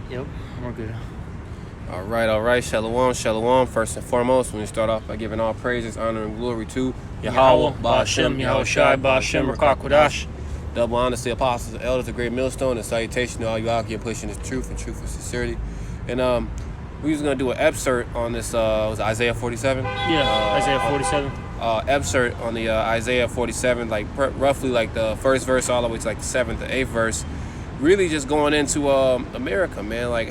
Yep, we're good. All right. Shalom. First and foremost, we start off by giving all praises, honor, and glory to Yahweh, Ba'ashem, Yahushai, Ba'ashem, Rakakwadash. Double honors to the apostles and elders, the great millstone, and salutation to all you out here pushing this truth and sincerity. And we was gonna do an excerpt on this. Was it Isaiah 47? Yeah, Isaiah 47. Excerpt on the Isaiah 47, like roughly like the first verse all the way to like the 7th or 8th verse. Really just going into America, man. Like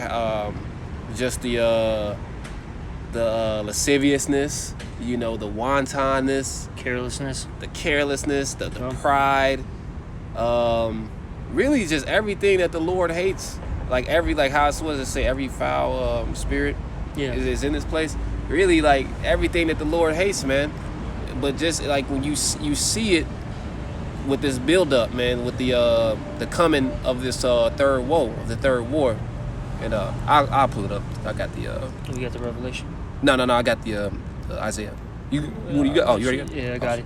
just the lasciviousness, the wantonness, the carelessness, the pride, really just everything that the Lord hates. Like how it's supposed to say, every foul spirit is in this place. Really, like everything that the Lord hates, man. But just like when you see it with this build up, man, with the coming of this third war, and I'll pull it up. I got the. We got the Revelation. No, I got the Isaiah. What do you got? Oh, you already got it? Yeah, I got it.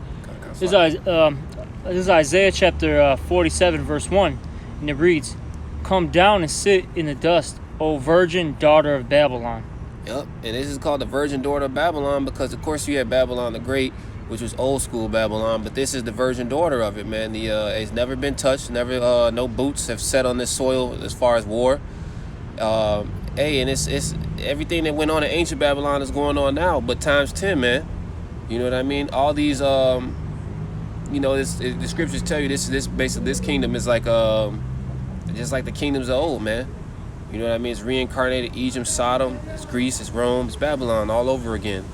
This is Isaiah chapter 47, verse 1, and it reads, "Come down and sit in the dust, O virgin daughter of Babylon." Yep, and this is called the virgin daughter of Babylon because, of course, you had Babylon the Great, which was old school Babylon, but this is the virgin daughter of it, man. It's never been touched, never, no boots have set on this soil as far as war. And it's everything that went on in ancient Babylon is going on now, but times 10, man. You know what I mean? All these, the scriptures tell you this kingdom is like, just like the kingdoms of old, man. You know what I mean? It's reincarnated Egypt, Sodom, it's Greece, it's Rome, it's Babylon all over again.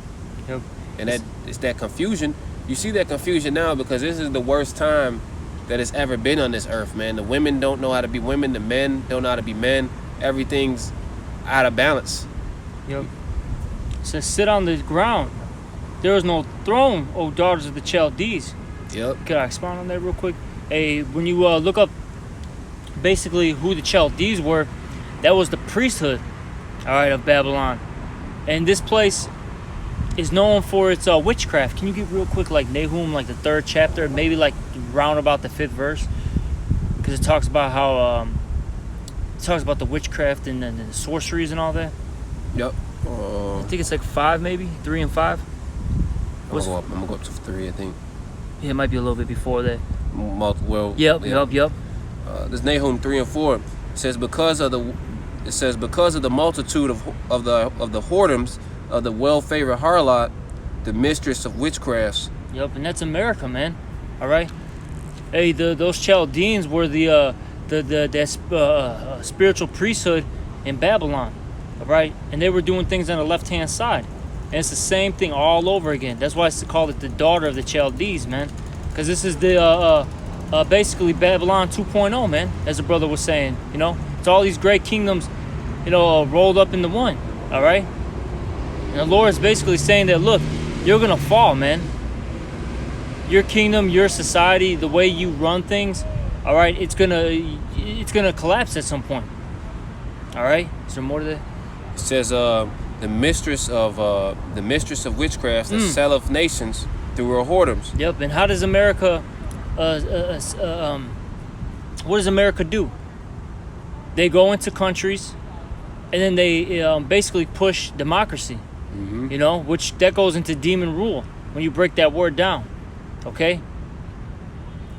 Yep. And it's that confusion. You see that confusion now because this is the worst time that it's ever been on this earth, man. The women don't know how to be women. The men don't know how to be men. Everything's out of balance. Yep. It says, "Sit on the ground. There is no throne, O daughters of the Chaldees." Yep. Can I expound on that real quick? Hey, when you look up basically who the Chaldees were, that was the priesthood, all right, of Babylon. And this place is known for its witchcraft. Can you get real quick, like Nahum, like the 3rd chapter, maybe like round about the 5th verse? Because it talks about how, it talks about the witchcraft and the sorceries and all that. Yep. I think it's like 5 maybe, 3 and 5. I'm gonna go up to 3, I think. Yeah, it might be a little bit before that. Well. Yep. This Nahum 3 and 4 says because of the multitude of the whoredoms of the well-favored harlot, the mistress of witchcrafts. Yep, and that's America, man. All right. Hey, those Chaldeans were the spiritual priesthood in Babylon. All right, and they were doing things on the left-hand side, and it's the same thing all over again. That's why it's called it the daughter of the Chaldees, man, because this is the basically Babylon 2.0, man, as the brother was saying. It's all these great kingdoms, rolled up into one. All right. And the Lord is basically saying that, look, you're going to fall, man. Your kingdom, your society, the way you run things, all right, it's going to collapse at some point. All right? Is there more to that? It says the mistress of witchcraft, the sell of nations through her whoredoms. Yep. And how does America what does America do? They go into countries and then they basically push democracy. Mm-hmm. Which that goes into demon rule when you break that word down, okay?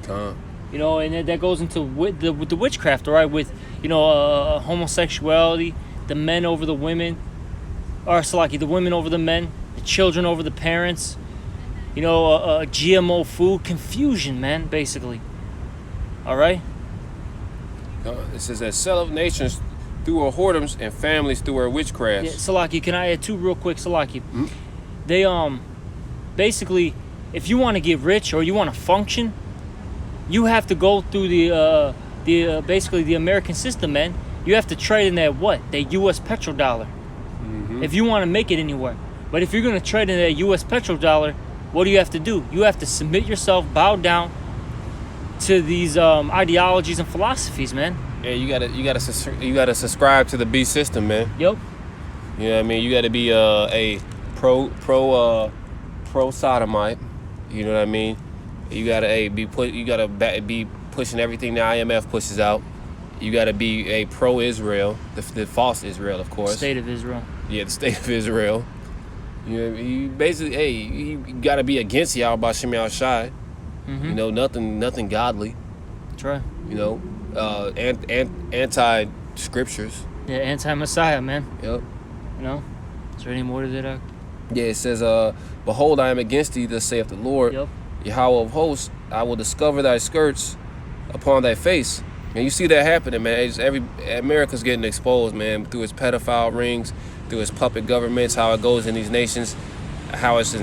And then that goes into with the witchcraft, all right? With homosexuality, the men over the women, or the women over the men, the children over the parents. GMO food, confusion, man, basically. All right. It says that sell of nations through her whoredoms and families through her witchcraft. Yeah, Salaki, can I add 2 real quick, Salaki? Mm-hmm. They basically, if you want to get rich or you want to function, you have to go through basically the American system, man. You have to trade in that U.S. petrodollar. Mm-hmm. If you want to make it anywhere. But if you're going to trade in that U.S. petrodollar, what do you have to do? You have to submit yourself, bow down to these ideologies and philosophies, man. Yeah, you gotta subscribe to the B system, man. Yep. You know what I mean? You gotta be a pro sodomite. You know what I mean? You gotta be pushing everything the IMF pushes out. You got to be a pro-Israel, the false Israel, of course. State of Israel. Yeah, the state of Israel. You basically, hey, you got to be against Yahweh Shem Shai. Mm-hmm. You know, nothing godly. That's right. You know, anti scriptures. Yeah, anti-Messiah, man. Yep. You know, is there any more to that? Yeah, it says, "Behold, I am against thee, thus saith the Lord, Yep. Yahweh of hosts. I will discover thy skirts upon thy face." And you see that happening, man. America's getting exposed, man, through its pedophile rings, through its puppet governments, how it goes in these nations, how it's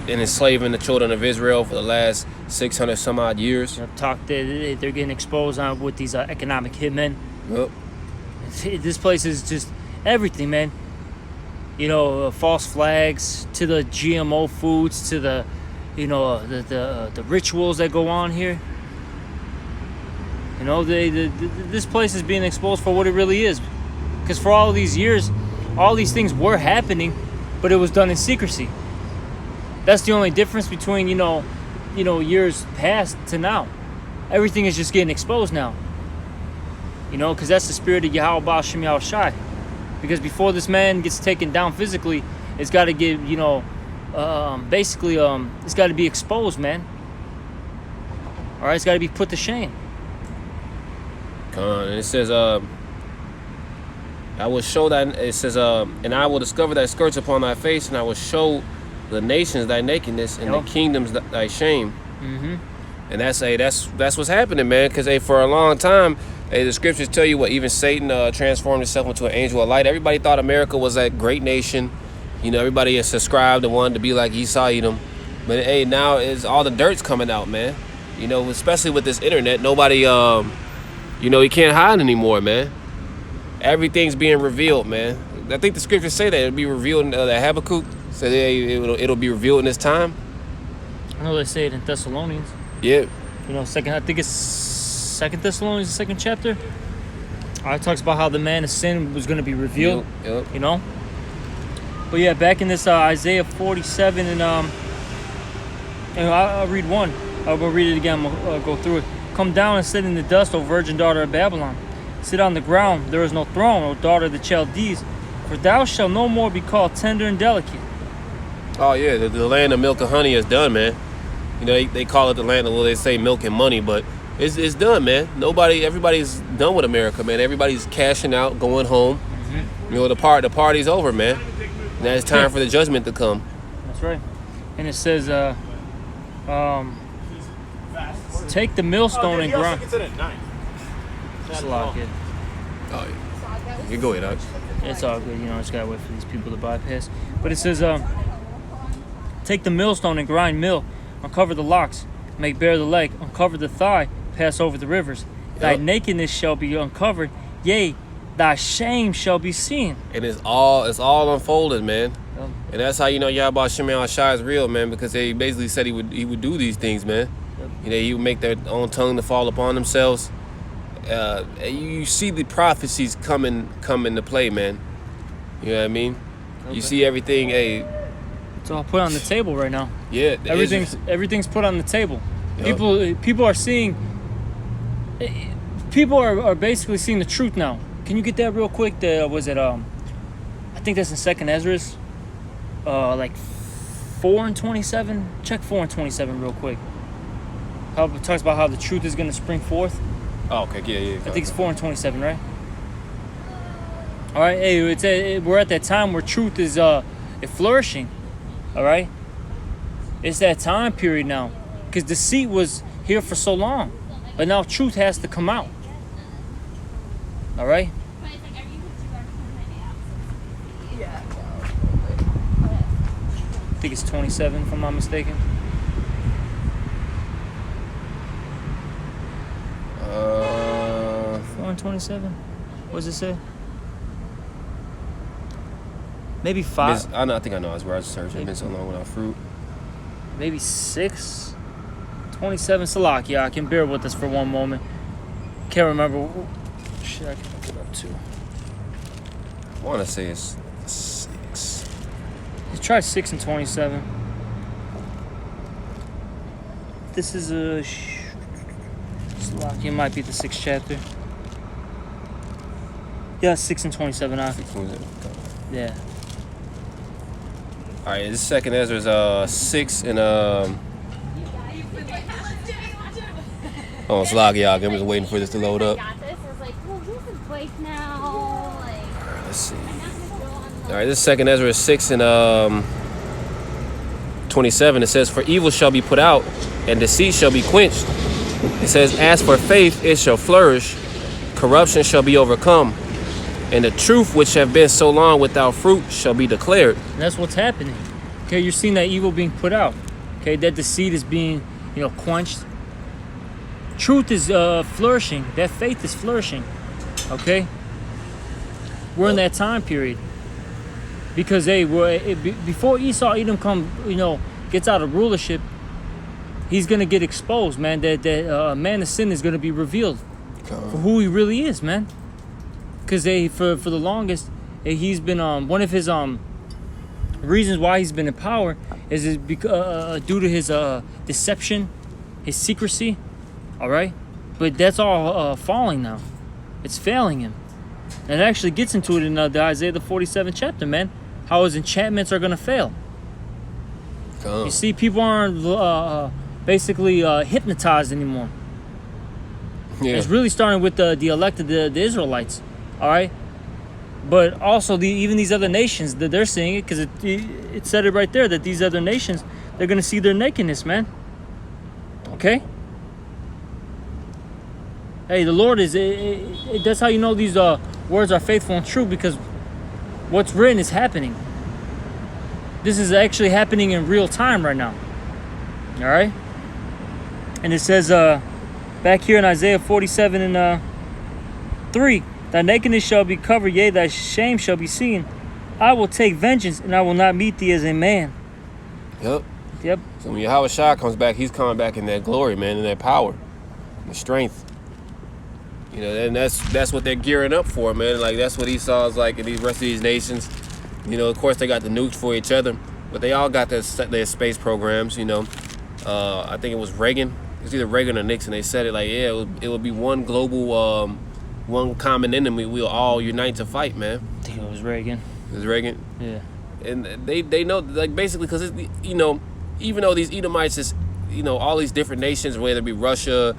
enslaving the children of Israel for the last 600 some odd years. Yep. They're getting exposed on with these economic hitmen. Yep. This place is just everything, man. You know, false flags to the GMO foods to the, you know, the rituals that go on here. You know, this place is being exposed for what it really is. Because for all these years, all these things were happening, but it was done in secrecy. That's the only difference between, you know, years past to now. Everything is just getting exposed now. You know, because that's the spirit of Yahweh Baal Shem Yahweh Shai. Because before this man gets taken down physically, it's got to get, you know, basically, it's got to be exposed, man. All right, it's got to be put to shame. And it says, I will show that, it says, and I will discover thy skirts upon thy face, and I will show the nations thy nakedness, and the kingdoms thy shame. Mm-hmm. And that's what's happening, man. Because for a long time, the scriptures tell you what even Satan transformed himself into an angel of light. Everybody thought America was that great nation. You know, everybody is subscribed and wanted to be like Esau Edom. But hey, now is all the dirt's coming out, man. You know, especially with this internet, nobody, you know, you can't hide anymore, man. Everything's being revealed, man. I think the scriptures say that it'll be revealed in Habakkuk. So it'll be revealed in this time. I know they say it in Thessalonians. Yeah. You know, I think it's 2 Thessalonians, the 2nd chapter. It talks about how the man of sin was going to be revealed. Yep. You know. But yeah, back in this Isaiah 47 and I'll read one. I'll go read it again. I'll go through it. Come down and sit in the dust, O virgin daughter of Babylon. Sit on the ground. There is no throne, O daughter of the Chaldees. For thou shalt no more be called tender and delicate. Oh yeah, the land of milk and honey is done, man. You know, they call it the land of, well, they say milk and money, but it's done, man. Everybody's done with America, man. Everybody's cashing out, going home. Mm-hmm. You know, the party's over, man. Now it's time for the judgment to come. That's right. And it says, take the millstone and grind. Just lock it. Oh, yeah. You go ahead, Alex. It's all good, you know, just gotta wait for these people to bypass. But it says, take the millstone and grind milk, uncover the locks, make bare the leg, uncover the thigh, pass over the rivers. Yep. Thy nakedness shall be uncovered, yea, thy shame shall be seen. And it's all unfolded, man. Yep. And that's how you know Yahweh Shem Shai is real, man, because they basically said he would do these things, man. Yep. You know, he would make their own tongue to fall upon themselves. You see the prophecies come into play, man. You know what I mean? Okay. You see everything. It's all put on the table right now. Yeah, everything's put on the table. Yep. People are seeing. People are basically seeing the truth now. Can you get that real quick? Was it I think that's in 2nd Ezra's. Like 4:27. Check 4:27 real quick. How it talks about how the truth is going to spring forth. Oh, okay, yeah. I think it's 4:27, right? All right, hey, we're at that time where truth is flourishing. All right, it's that time period now, because deceit was here for so long, but now truth has to come out. All right. I think it's 27, if I'm not mistaken. 4:27. What does it say? Maybe 5. I think I know. That's where I searched. It's been so long without fruit. Maybe 6. 27. Salakia, can bear with us for one moment. Can't remember. Shit, I can look it up too. I want to say it's 6. Let's try 6 and 27. This is Salakia might be the 6th chapter. Yeah, 6 and 27. 6:27. Yeah. All right, this second Ezra is 6 and Oh, it's log y'all. I'm just waiting for this to load up. Let's see. All right, this second Ezra is 6 and 27. It says, "For evil shall be put out, and deceit shall be quenched." It says, "As for faith, it shall flourish. Corruption shall be overcome, and the truth which have been so long without fruit shall be declared." And that's what's happening. Okay, you're seeing that evil being put out. Okay, that deceit is being, quenched. Truth is flourishing. That faith is flourishing. Okay, we're in that time period because before Esau Edom gets out of rulership, he's gonna get exposed, man. That man of sin is gonna be revealed for who he really is, man. Because for the longest, he's been one of his reasons why he's been in power is due to his deception, his secrecy. All right, but that's all falling now. It's failing him, and it actually gets into it in the Isaiah the 47th chapter, man. How his enchantments are gonna fail. You see, people aren't basically hypnotized anymore. Yeah. It's really starting with the elect of the Israelites. All right, but also even these other nations that they're seeing it, because it said it right there that these other nations, they're gonna see their nakedness, man. Okay. Hey, the Lord is. That's how you know these words are faithful and true, because what's written is happening. This is actually happening in real time right now. All right, and it says back here in Isaiah 47 and 3, "Thy nakedness shall be covered, yea, thy shame shall be seen. I will take vengeance, and I will not meet thee as a man." Yep. So when Yahweh Shah comes back, he's coming back in that glory, man, in that power, and strength. And that's what they're gearing up for, man. Like, that's what Esau's like in the rest of these nations. Of course, they got the nukes for each other, but they all got their space programs, I think it was Reagan. It was either Reagan or Nixon. They said it like, yeah, it would be one global, one common enemy. We'll all unite to fight, man. I think it was Reagan. It was Reagan? Yeah. And they know, like, basically, because, even though these Edomites is, all these different nations, whether it be Russia,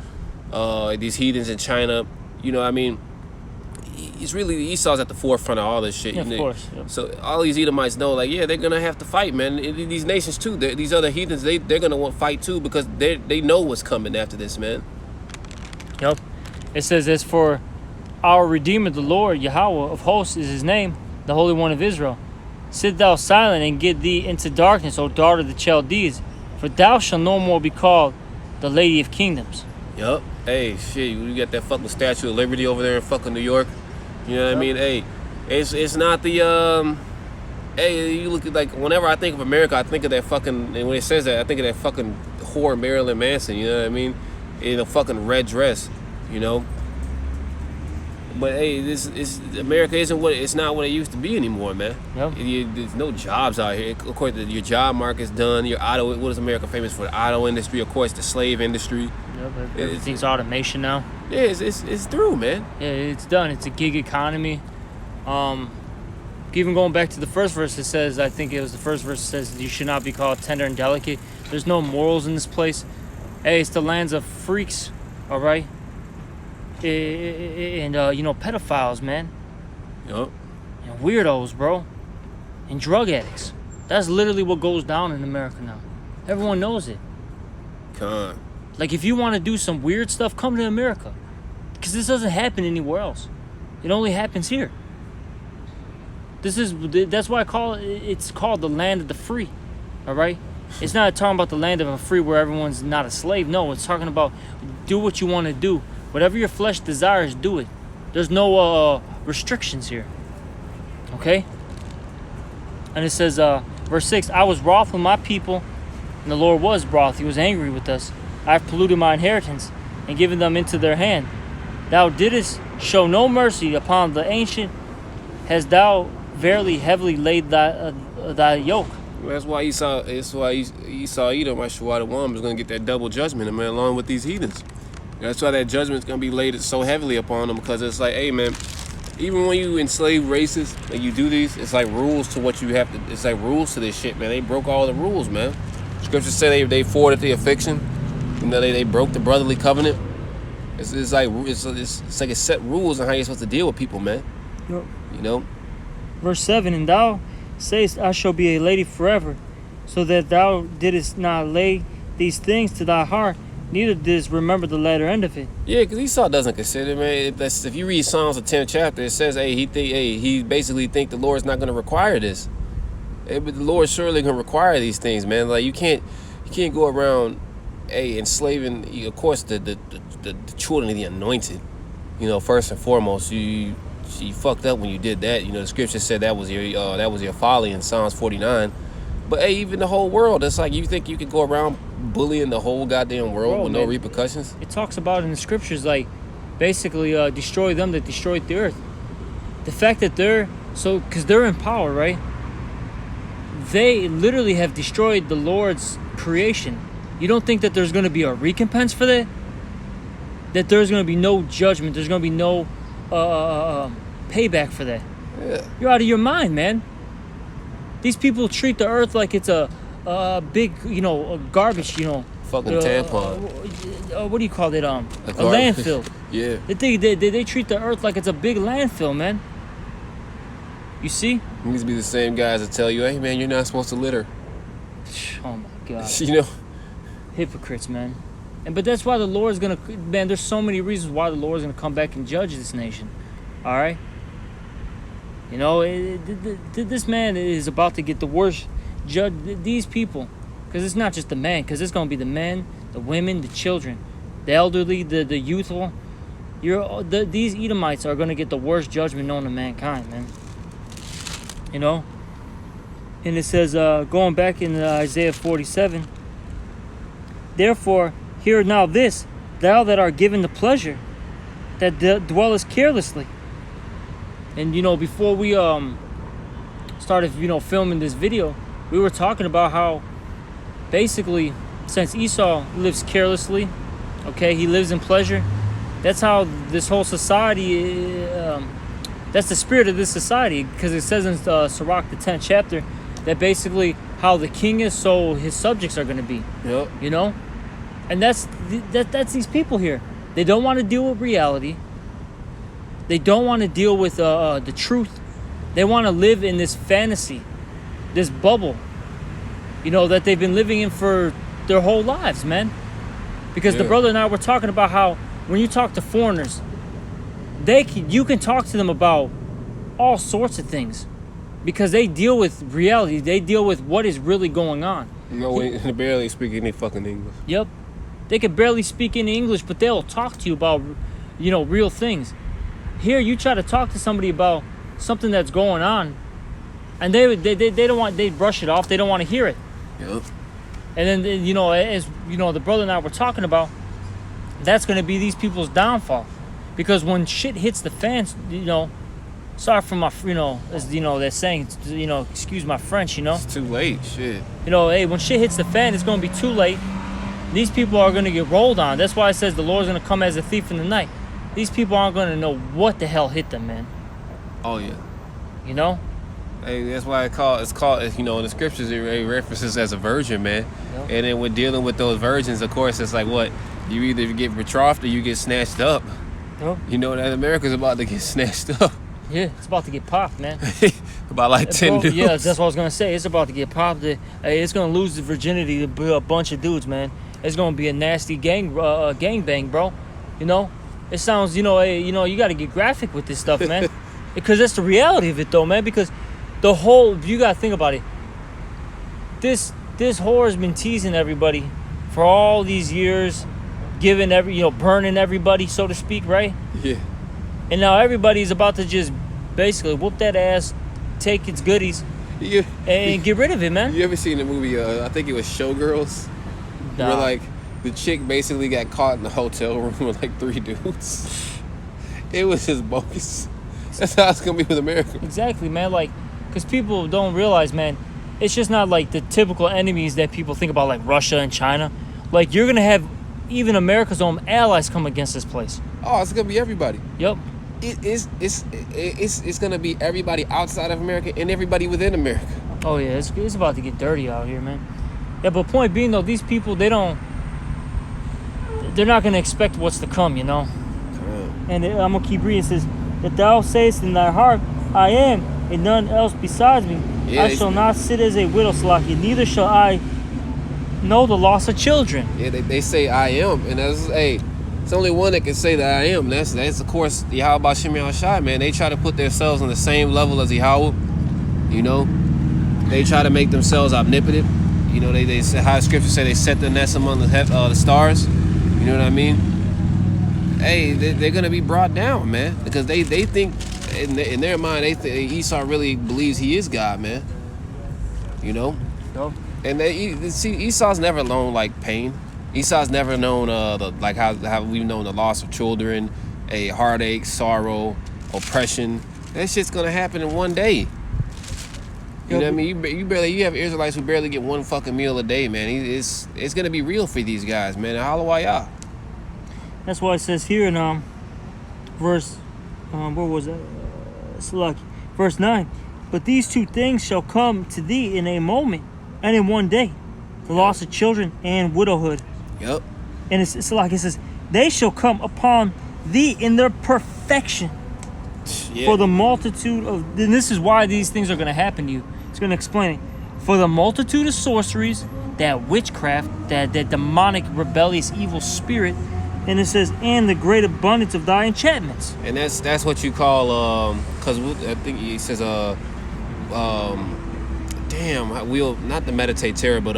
these heathens in China, it's really Esau's at the forefront of all this shit. Yeah, of course. Yep. So all these Edomites know, like, yeah, they're gonna have to fight, man. These nations too, these other heathens, they're gonna want to fight too, because they know what's coming after this, man. Yep. It says, "As for our Redeemer, the Lord Yahweh of hosts is his name, the Holy One of Israel. Sit thou silent and get thee into darkness, O daughter of the Chaldees, for thou shalt no more be called the Lady of Kingdoms." Yup. Hey, shit, you got that fucking Statue of Liberty over there in fucking New York. You know what I mean? Hey, it's not the hey, you look at, like, whenever I think of America, I think of that fucking, and when it says that, I think of that fucking whore Marilyn Manson. You know what I mean? In a fucking red dress. But hey, America it's not what it used to be anymore, man. Yep. There's no jobs out here. Of course, your job market's done. What is America famous for? The auto industry, of course, the slave industry. Yep. Everything's automation now. Yeah, it's through, man. Yeah, it's done. It's a gig economy. Even going back to the first verse, it says, I think it was the first verse, it says, "You should not be called tender and delicate." There's no morals in this place. Hey, it's the lands of freaks, all right? And pedophiles, man. Yup. And weirdos, bro. And drug addicts. That's literally what goes down in America now. Everyone knows it. Like, if you want to do some weird stuff, come to America, because this doesn't happen anywhere else. It only happens here. That's why it's called the land of the free. All right. It's not talking about the land of the free where everyone's not a slave. No, it's talking about do what you want to do. Whatever your flesh desires, do it. There's no restrictions here. Okay? And it says, verse 6, "I was wroth with my people, and the Lord was wroth. He was angry with us. I have polluted my inheritance, and given them into their hand. Thou didst show no mercy upon the ancient. Hast thou verily heavily laid thy yoke?" Well, that's why Esau Edom, Ashwada is going to get that double judgment, man, along with these heathens. That's why that judgment's going to be laid so heavily upon them, because it's like, hey, man, Even when you enslave races and you do these, it's like rules to what you have to. It's like rules to this shit, man. They broke all the rules, man. Scriptures say they forwarded the affliction. You know, they broke the brotherly covenant. It's like it's set rules on how you're supposed to deal with people, man. Yep. You know. Verse 7, and thou sayest, I shall be a lady forever, so that thou didst not lay these things to thy heart, neither didst remember the latter end of it. Yeah, because Esau doesn't consider, man. If you read Psalms the 10th chapter, it says, he basically think the Lord's not going to require this. But the Lord surely going to require these things, man. Like you can't go around, enslaving. Of course, the children of the anointed. You know, first and foremost, you fucked up when you did that. You know, the scripture said that was your folly in Psalms 49. But even the whole world, it's like you think you could go around bullying the whole goddamn world with no repercussions? It talks about in the scriptures, like, basically destroy them that destroyed the earth. The fact that because they're in power, right? They literally have destroyed the Lord's creation. You don't think that there's going to be a recompense for that? That there's going to be no judgment, there's going to be no payback for that? Yeah. You're out of your mind, man. These people treat the earth like it's a big, garbage, fucking tampon. What do you call it? A landfill. Yeah. They treat the earth like it's a big landfill, man. You see? It needs to be the same guys that tell you, hey man, you're not supposed to litter. Oh my God. You know? Hypocrites, man. But that's why the Lord's gonna, man, there's so many reasons why the Lord's gonna come back and judge this nation. All right? You know, this man is about to get the worst judge. These people, because it's not just the man, because it's going to be the men, the women, the children, the elderly, the youthful. These Edomites are going to get the worst judgment known to mankind, man. You know? And it says, going back in Isaiah 47, therefore, hear now this, thou that art given the pleasure, that dwellest carelessly. And, before we started, filming this video, we were talking about how basically, since Esau lives carelessly, okay, he lives in pleasure, that's how this whole society, that's the spirit of this society, because it says in Sirach, the 10th chapter, that basically how the king is, so his subjects are going to be. Yep. You know? And that's these people here. They don't want to deal with reality. They don't want to deal with the truth. They want to live in this fantasy, this bubble, that they've been living in for their whole lives, man. Because the brother and I were talking about how when you talk to foreigners, you can talk to them about all sorts of things because they deal with reality. They deal with what is really going on. They barely speak any fucking English. Yep. They can barely speak any English, but they'll talk to you about, real things. Here, you try to talk to somebody about something that's going on, and they don't want. They brush it off. They don't want to hear it. Yep. And then as the brother and I were talking about, that's going to be these people's downfall, because when shit hits the fans, sorry for my, as they're saying, excuse my French, It's too late, shit. Hey, when shit hits the fan, it's going to be too late. These people are going to get rolled on. That's why it says the Lord's going to come as a thief in the night. These people aren't going to know what the hell hit them, man. Oh, yeah. Hey, that's why it's called, in the scriptures, it references as a virgin, man. Yep. And then when dealing with those virgins, of course, it's like what? You either get betrothed or you get snatched up. Yep. That America's about to get snatched up. Yeah, it's about to get popped, man. About like 10 dudes. Yeah, that's what I was going to say. It's about to get popped. It's going to lose the virginity to a bunch of dudes, man. It's going to be a nasty gang bang, bro. It sounds, you got to get graphic with this stuff, man. Because that's the reality of it, though, man. Because you got to think about it. This whore has been teasing everybody for all these years, giving burning everybody, so to speak, right? Yeah. And now everybody's about to just basically whoop that ass, take its goodies, and get rid of it, man. You ever seen the movie, I think it was Showgirls? Nah. Where, like, the chick basically got caught in the hotel room with, like, 3 dudes. It was just bogus. That's how it's going to be with America. Exactly, man. Like, because people don't realize, man, it's just not, like, the typical enemies that people think about, like Russia and China. Like, you're going to have even America's own allies come against this place. Oh, it's going to be everybody. Yep. It's gonna be everybody outside of America and everybody within America. Oh yeah, it's about to get dirty out here, man. Yeah, but point being though, these people they're not gonna expect what's to come, you know. And I'm gonna keep reading. It says that thou sayest in thy heart, I am, and none else besides me. Yeah, I shall not sit as a widow, Salaki, neither shall I know the loss of children. Yeah, they say I am, and it's only one that can say that I am. That's of course Yahweh Shem Yahushai, man. They try to put themselves on the same level as Yahweh, you know. They try to make themselves omnipotent. You know, they say how the scriptures say they set the nest among the stars. You know what I mean? Hey, they're gonna be brought down, man, because they think in their mind they think Esau really believes he is God, man. You know. Yep. And Esau's never known like pain. Esau's never known how we've known the loss of children, a heartache, sorrow, oppression. That shit's gonna happen in one day. You know what I mean? You have Israelites who barely get one fucking meal a day, man. It's gonna be real for these guys, man. Hallelujah. That's why it says here in verse where was it? Salaki. Verse 9. But these two things shall come to thee in a moment and in one day, the loss of children and widowhood. Yep. And it's like it says, they shall come upon thee in their perfection. Yeah. For the multitude of, and this is why these things are going to happen to you. It's going to explain it. For the multitude of sorceries, that witchcraft, that demonic, rebellious, evil spirit, and it says, and the great abundance of thy enchantments. And that's what you call, because I think he says, we'll not the meditate terror, but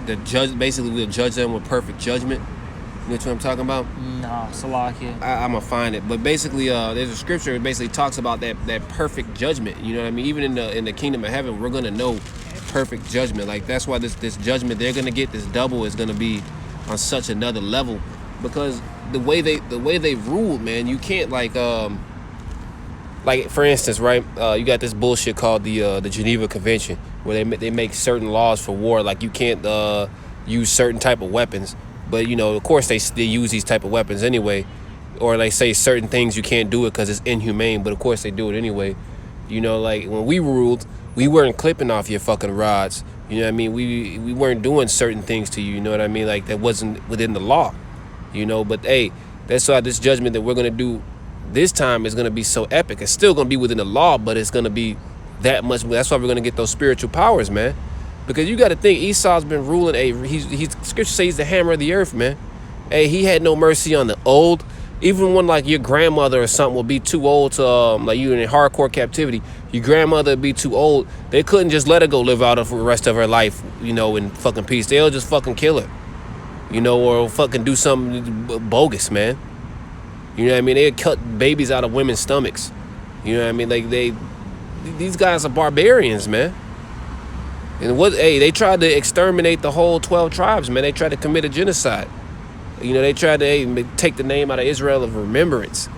the judge. Basically, we'll judge them with perfect judgment. You know what I'm talking about? No, Salakia. I'm gonna find it, but basically, there's a scripture that basically talks about that perfect judgment. You know what I mean? Even in the kingdom of heaven, we're gonna know perfect judgment. Like that's why this judgment they're gonna get, this double, is gonna be on such another level, because the way they ruled, man, you can't like for instance, right? You got this bullshit called the Geneva Convention, where they make certain laws for war, like you can't use certain type of weapons. But, you know, of course they use these type of weapons anyway. Or they say certain things you can't do it because it's inhumane. But, of course, they do it anyway. You know, like when we ruled, we weren't clipping off your fucking rods. You know what I mean? We weren't doing certain things to you. You know what I mean? Like that wasn't within the law. You know, but, hey, that's why this judgment that we're going to do this time is going to be so epic. It's still going to be within the law, but it's going to be that much. That's why we're going to get those spiritual powers, man. Because you got to think, Esau's been ruling. He's scripture says he's the hammer of the earth, man. Hey, he had no mercy on the old. Even when like your grandmother or something will be too old to like you in hardcore captivity, your grandmother would be too old. They couldn't just let her go live out of the rest of her life, you know, in fucking peace. They'll just fucking kill her, you know, or fucking do something bogus, man. You know what I mean? They'd cut babies out of women's stomachs. You know what I mean? Like these guys are barbarians, man. And they tried to exterminate the whole 12 tribes, man. They tried to commit a genocide. You know, they tried to take the name out of Israel of remembrance.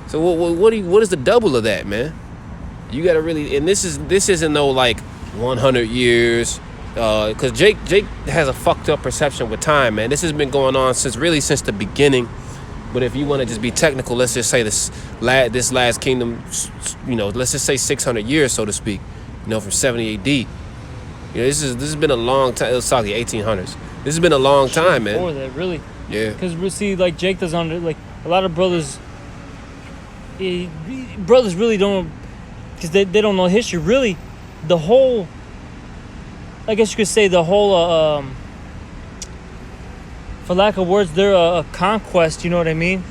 So what is the double of that, man? You got to really, and this isn't no like 100 years, because Jake has a fucked up perception with time, man. This has been going on since the beginning. But if you want to just be technical, let's just say this last kingdom, you know, let's just say 600 years, so to speak, you know, from 70 AD. You know, this has been a long time. It was like the 1800s. This has been a long time, man. Before that, really. Yeah. Because we see, like Jake doesn't like a lot of brothers. Brothers really don't, because they don't know history. Really, the whole. I guess you could say the whole. For lack of words, they're a conquest. You know what I mean?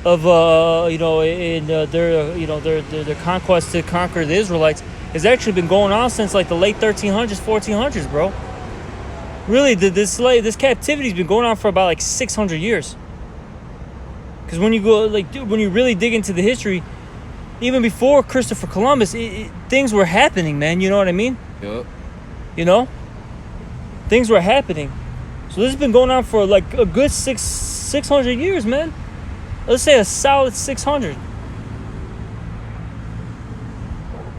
Of you know, in their conquest to conquer the Israelites. It's actually been going on since like the late 1300s, 1400s, bro. Really, this captivity's been going on for about like 600 years. Because when you go, like, dude, when you really dig into the history, even before Christopher Columbus, things were happening, man. You know what I mean? Yep. You know, things were happening. So this has been going on for like a good 600 years, man. Let's say a solid 600.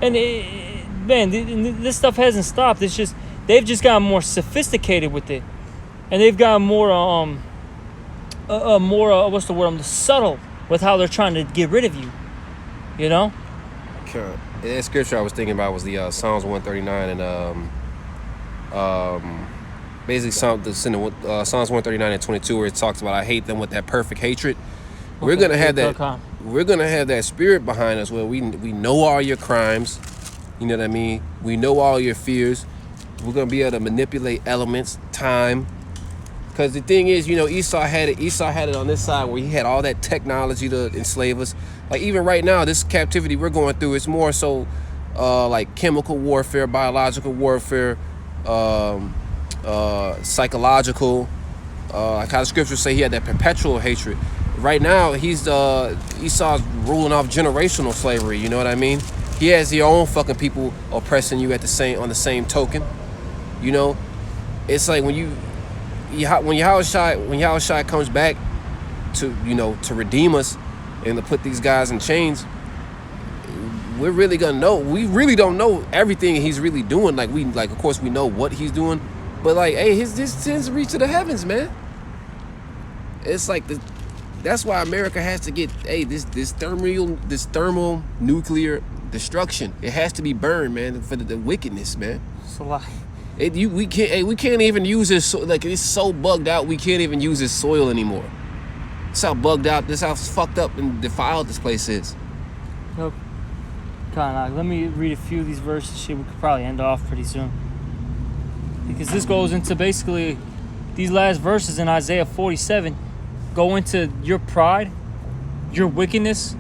And man, this stuff hasn't stopped. It's just they've just gotten more sophisticated with it, and they've gotten more what's the word? Subtle with how they're trying to get rid of you. You know? That scripture I was thinking about was the Psalms 139 and basically Psalms 139 and 22, where it talks about I hate them with that perfect hatred. Okay, we're gonna have that. We're gonna have that spirit behind us where we know all your crimes. You know what I mean? We know all your fears. We're gonna be able to manipulate elements, time. Because the thing is, you know, Esau had it on this side where he had all that technology to enslave us. Like even right now, this captivity we're going through, it's more so like chemical warfare, biological warfare, psychological. Like how the scriptures say he had that perpetual hatred. Right now, Esau's ruling off generational slavery. You know what I mean? He has your own fucking people oppressing you on the same token. You know, it's like when Yahushua comes back to redeem us and to put these guys in chains, we're really gonna know. We really don't know everything he's really doing. Of course we know what he's doing, but like, hey, his sins reach to the heavens, man. It's like that's why America has to get this thermal nuclear destruction. It has to be burned, man, for the wickedness, man. It's a lie. We can't even use this. Like, it's so bugged out. We can't even use this soil anymore. That's how bugged out. This how fucked up and defiled this place is. Nope. Let me read a few of these verses. Shit, we could probably end off pretty soon, because this goes into basically these last verses in Isaiah 47. Go into your pride, your wickedness.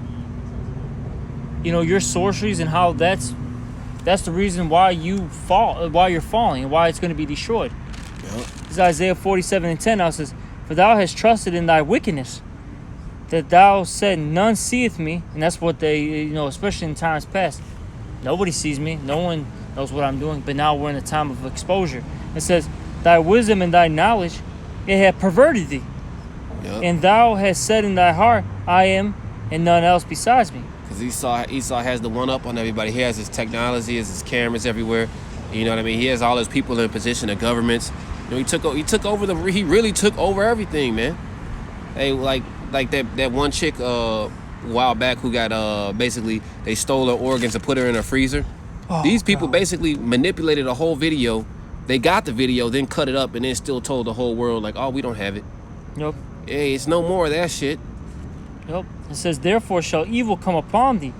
You know, your sorceries, and how that's the reason why you fall, why you're falling, and why it's going to be destroyed. Yep. This is Isaiah 47:10. Now it says, "For thou hast trusted in thy wickedness, that thou said, none seeth me." And that's what they, especially in times past. Nobody sees me. No one knows what I'm doing. But now we're in a time of exposure. It says, "Thy wisdom and thy knowledge, it hath perverted thee. Yep. And thou hast said in thy heart, I am, and none else besides me." Because Esau has the one up on everybody. He has his technology, he has his cameras everywhere. You know what I mean? He has all his people in position of governments. He really took over everything, man. Hey, like that one chick a while back who got basically they stole her organs and put her in a freezer. Oh, these people basically manipulated a whole video. They got the video, then cut it up, and then still told the whole world like, "Oh, we don't have it." Yep. Hey, it's no more of that shit. Yep. It says, "Therefore shall evil come upon thee.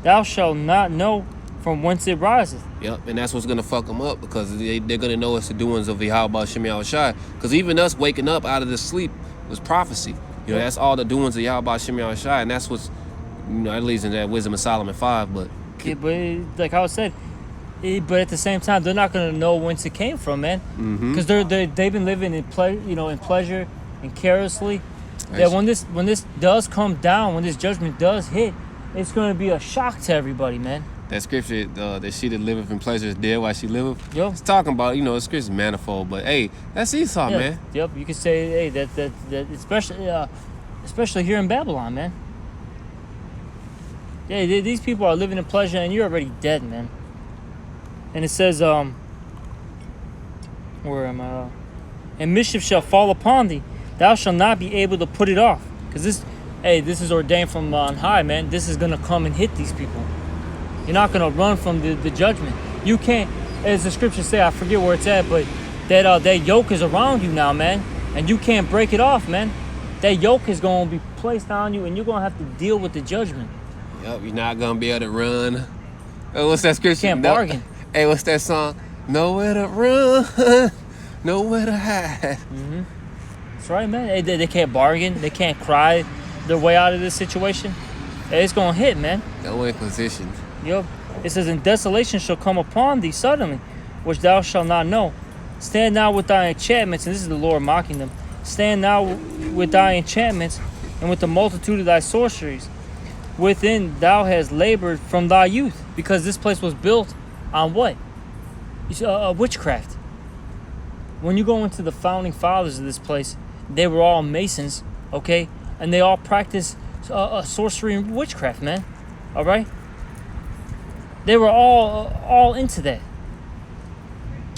Thou shalt not know from whence it riseth." Yep, and that's what's going to fuck them up, because they're going to know it's the doings of Yahweh Shem Yahushai. Because even us waking up out of this sleep was prophecy. You know, that's all the doings of Yahweh Shem Yahushai, and that's what's, that leads into that Wisdom of Solomon 5. But yeah, but like I said, but at the same time, they're not going to know whence it came from, man. Because they've been living in pleasure and carelessly. That when this does come down, when this judgment does hit, it's going to be a shock to everybody, man. That scripture, that she that liveth in pleasure is dead while she liveth. Yep. It's talking about, the scripture's manifold, but hey, that's Esau, man. Yep. You could say, hey, that especially here in Babylon, man. Yeah, these people are living in pleasure, and you're already dead, man. And it says, where am I? "And mischief shall fall upon thee. Thou shalt not be able to put it off." Because this is ordained from on high, man. This is going to come and hit these people. You're not going to run from the judgment. You can't, as the scriptures say, I forget where it's at, but that yoke is around you now, man. And you can't break it off, man. That yoke is going to be placed on you, and you're going to have to deal with the judgment. Yep, you're not going to be able to run. Oh, what's that scripture? You can't bargain. Hey, what's that song? Nowhere to run, nowhere to hide. Mm-hmm. That's right, man. They can't bargain. They can't cry their way out of this situation. It's going to hit, man. No inquisition. Yep. It says, "And desolation shall come upon thee suddenly, which thou shalt not know. Stand now with thy enchantments," and this is the Lord mocking them. "Stand now with thy enchantments, and with the multitude of thy sorceries, within thou hast labored from thy youth." Because this place was built on what? Witchcraft. When you go into the founding fathers of this place, they were all Masons, okay? And they all practiced sorcery and witchcraft, man. All right? They were all into that.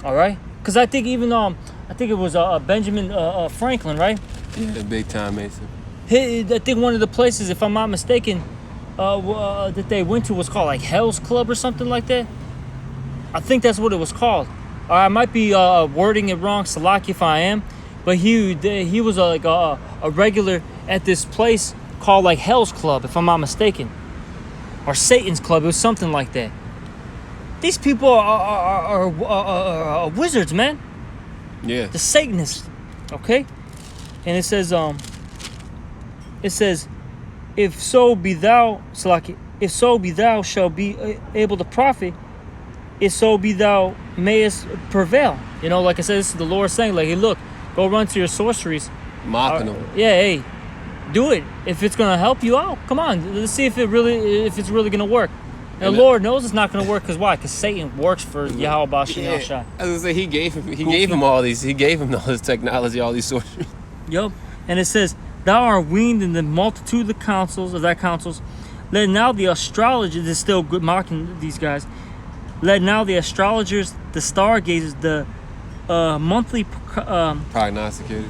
All right? Because I think even, I think it was Benjamin Franklin, right? Yeah, big time Mason. I think one of the places, if I'm not mistaken, that they went to was called like Hell's Club or something like that. I think that's what it was called. I might be wording it wrong, Salaki, if I am. But he was like a regular at this place called like Hell's Club, if I'm not mistaken, or Satan's Club. It was something like that. These people are wizards, man. Yeah. The Satanists, okay? And it says, if so be thou, Salaki, if so be thou shall be able to profit, if so be thou mayest prevail. You know, like I said, this is the Lord saying, like, hey, look, go run to your sorceries. Mocking them. Yeah, hey, do it. If it's gonna help you out, come on, let's see if it's really gonna work. And the Lord knows it's not gonna work, because why? Because Satan works for Yahweh Bashem Yahushua. As I say, he gave him all this technology, all these sorceries. Yup. And it says, thou art weaned in the multitude of the counsels of thy counsels. Let now the astrologers, is still good mocking these guys. Let now the astrologers, the stargazers, the monthly prognosticators.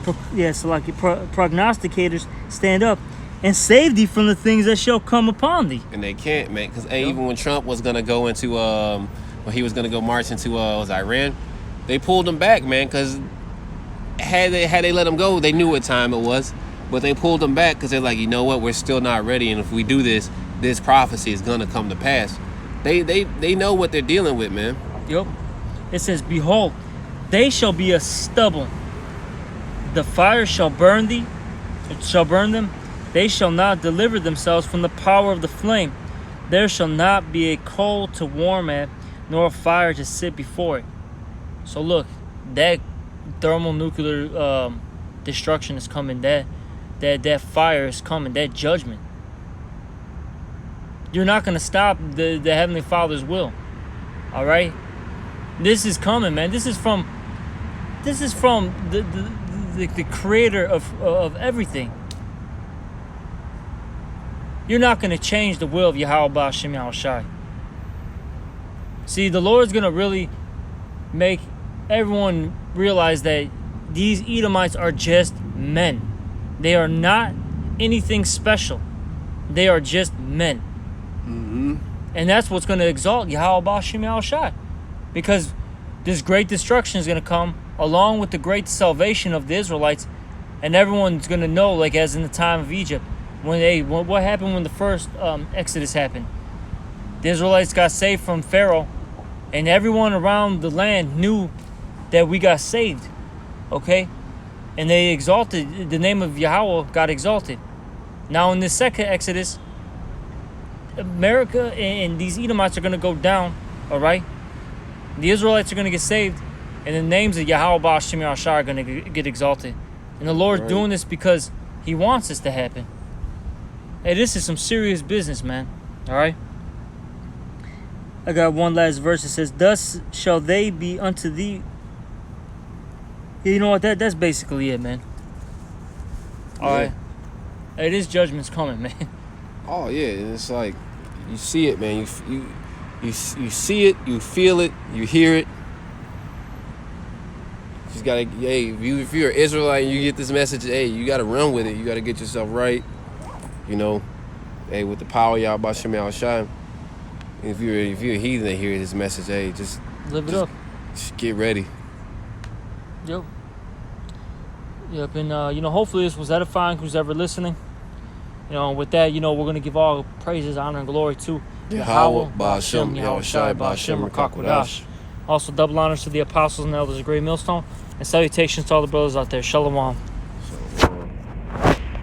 Prognosticators stand up and save thee from the things that shall come upon thee. And they can't, man, because even when Trump was gonna go into when he was gonna go march into was Iran, they pulled him back, man, because had they let him go, they knew what time it was, but they pulled him back because they're like, you know what, we're still not ready, and if we do this prophecy is gonna come to pass. They know what they're dealing with, man. Yep. It says, behold, they shall be a stubble. The fire shall burn thee, it shall burn them. They shall not deliver themselves from the power of the flame. There shall not be a coal to warm at, nor a fire to sit before it. So look, that thermonuclear destruction is coming. That fire is coming. That judgment. You're not going to stop the Heavenly Father's will. All right? This is coming, man. This is from the creator of everything. You're not going to change the will of Yahweh Bashem Yahushai. See, the Lord's going to really make everyone realize that these Edomites are just men. They are not anything special. They are just men. Mm-hmm. And that's what's going to exalt Yahweh Bashem Yahushai. Because this great destruction is going to come along with the great salvation of the Israelites. And everyone's going to know, like as in the time of Egypt. What happened when the first Exodus happened? The Israelites got saved from Pharaoh. And everyone around the land knew that we got saved. Okay? And they exalted, the name of Yahweh got exalted. Now in this second Exodus, America and these Edomites are going to go down, all right? The Israelites are going to get saved, and the names of Yahweh Bashem Yahushua are going to get exalted. And the Lord's doing this because he wants this to happen. Hey, this is some serious business, man, all right? I got one last verse. It says, thus shall they be unto thee. You know what? That's basically it, man. All right. Hey, this judgment's coming, man. Oh yeah, and it's like you see it, man. You see it, you feel it, you hear it. You just gotta, hey, if you're an Israelite and you get this message, hey, you gotta run with it. You gotta get yourself right. You know, hey, with the power of Yahweh Bashem Yahushua. If you're a heathen that hear this message, hey, just live it up. Just get ready. Yep. And hopefully this was edifying. Who's ever listening? With that, we're going to give all praises, honor, and glory to Yahweh, Ba'ashem, Yahushai, Ba'ashem, Rakakwadash. Also, double honors to the apostles and elders of Great Millstone, and salutations to all the brothers out there. Shalom.